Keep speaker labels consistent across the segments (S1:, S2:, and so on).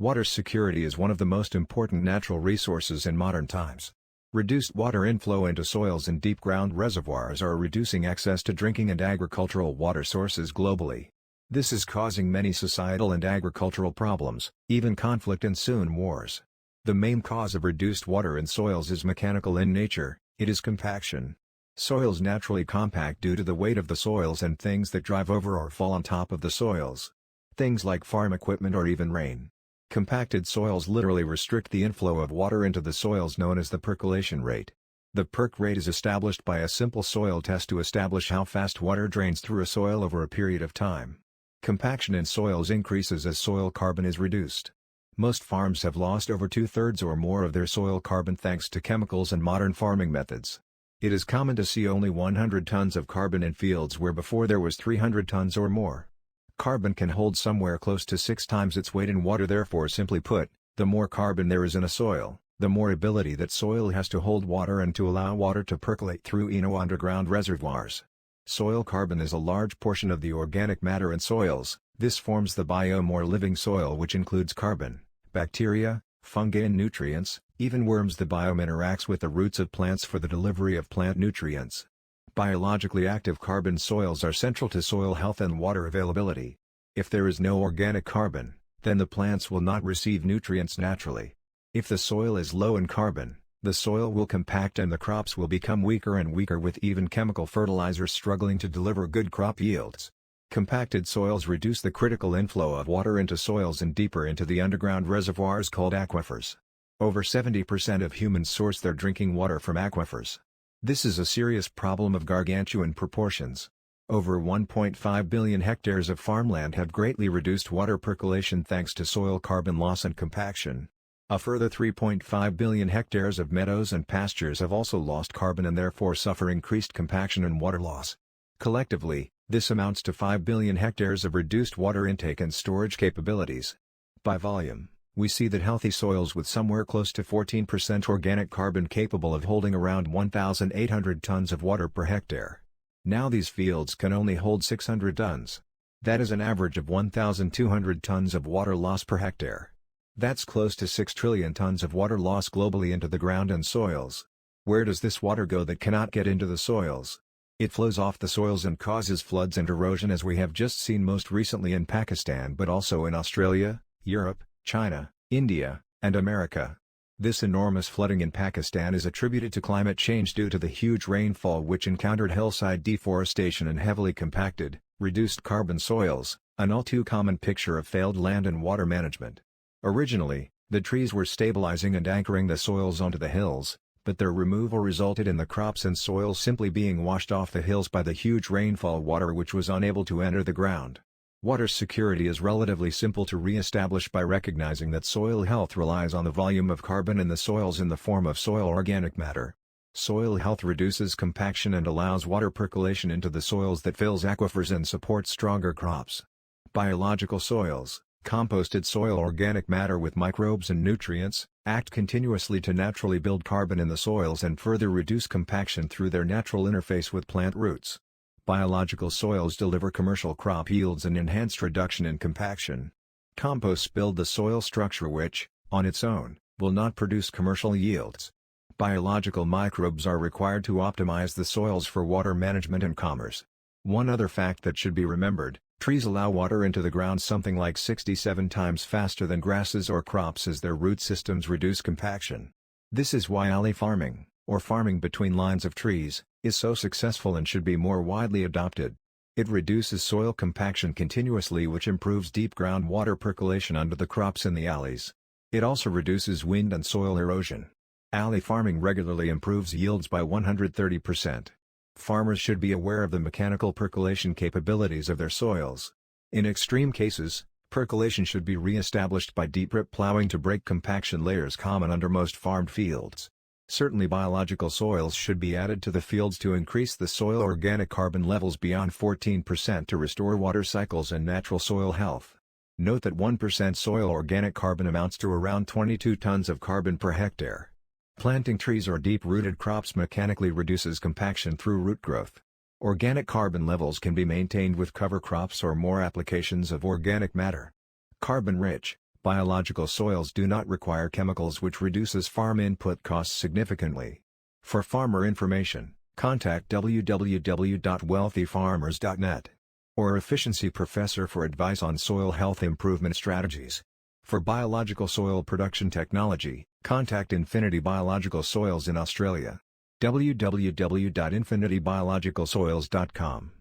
S1: Water security is one of the most important natural resources in modern times. Reduced water inflow into soils and deep-ground reservoirs are reducing access to drinking and agricultural water sources globally. This is causing many societal and agricultural problems, even conflict and soon wars. The main cause of reduced water in soils is mechanical in nature. It is compaction. Soils naturally compact due to the weight of the soils and things that drive over or fall on top of the soils. Things like farm equipment or even rain. Compacted soils literally restrict the inflow of water into the soils known as the percolation rate. The perk rate is established by a simple soil test to establish how fast water drains through a soil over a period of time. Compaction in soils increases as soil carbon is reduced. Most farms have lost over 2/3 or more of their soil carbon thanks to chemicals and modern farming methods. It is common to see only 100 tons of carbon in fields where before there was 300 tons or more. Carbon can hold somewhere close to 6 times its weight in water. Therefore, simply put, the more carbon there is in a soil, the more ability that soil has to hold water and to allow water to percolate through underground reservoirs. Soil carbon is a large portion of the organic matter in soils. This forms the biome or living soil, which includes carbon, bacteria, fungi and nutrients. Even worms. The biome interacts with the roots of plants for the delivery of plant nutrients. Biologically active carbon soils are central to soil health and water availability. If there is no organic carbon, then the plants will not receive nutrients naturally. If the soil is low in carbon, the soil will compact and the crops will become weaker and weaker, with even chemical fertilizers struggling to deliver good crop yields. Compacted soils reduce the critical inflow of water into soils and deeper into the underground reservoirs called aquifers. Over 70% of humans source their drinking water from aquifers. This is a serious problem of gargantuan proportions. Over 1.5 billion hectares of farmland have greatly reduced water percolation thanks to soil carbon loss and compaction. A further 3.5 billion hectares of meadows and pastures have also lost carbon and therefore suffer increased compaction and water loss. Collectively, this amounts to 5 billion hectares of reduced water intake and storage capabilities. By volume, we see that healthy soils with somewhere close to 14% organic carbon capable of holding around 1,800 tons of water per hectare. Now these fields can only hold 600 tons. That is an average of 1,200 tons of water loss per hectare. That's close to 6 trillion tons of water loss globally into the ground and soils. Where does this water go that cannot get into the soils? It flows off the soils and causes floods and erosion, as we have just seen most recently in Pakistan, but also in Australia, Europe, China, India, and America. This enormous flooding in Pakistan is attributed to climate change due to the huge rainfall which encountered hillside deforestation and heavily compacted, reduced carbon soils, an all too common picture of failed land and water management. Originally, the trees were stabilizing and anchoring the soils onto the hills, but their removal resulted in the crops and soils simply being washed off the hills by the huge rainfall water which was unable to enter the ground. Water security is relatively simple to re-establish by recognizing that soil health relies on the volume of carbon in the soils in the form of soil organic matter. Soil health reduces compaction and allows water percolation into the soils that fills aquifers and supports stronger crops. Biological soils, composted soil organic matter with microbes and nutrients, act continuously to naturally build carbon in the soils and further reduce compaction through their natural interface with plant roots. Biological soils deliver commercial crop yields and enhanced reduction in compaction. Composts build the soil structure which, on its own, will not produce commercial yields. Biological microbes are required to optimize the soils for water management and commerce. One other fact that should be remembered: trees allow water into the ground something like 67 times faster than grasses or crops as their root systems reduce compaction. This is why alley farming, or farming between lines of trees, is so successful and should be more widely adopted. It reduces soil compaction continuously, which improves deep ground water percolation under the crops in the alleys. It also reduces wind and soil erosion. Alley farming regularly improves yields by 130%. Farmers should be aware of the mechanical percolation capabilities of their soils. In extreme cases, percolation should be re-established by deep rip plowing to break compaction layers common under most farmed fields. Certainly biological soils should be added to the fields to increase the soil organic carbon levels beyond 14% to restore water cycles and natural soil health. Note that 1% soil organic carbon amounts to around 22 tons of carbon per hectare. Planting trees or deep-rooted crops mechanically reduces compaction through root growth. Organic carbon levels can be maintained with cover crops or more applications of organic matter. Carbon-rich, Biological soils do not require chemicals, which reduces farm input costs significantly. For farmer information, contact www.wealthyfarmers.net or Efficiency Professor for advice on soil health improvement strategies. For biological soil production technology, contact Infinity Biological Soils in Australia. www.infinitybiologicalsoils.com.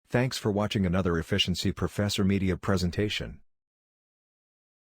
S1: Thanks for watching another Efficiency Professor Media presentation.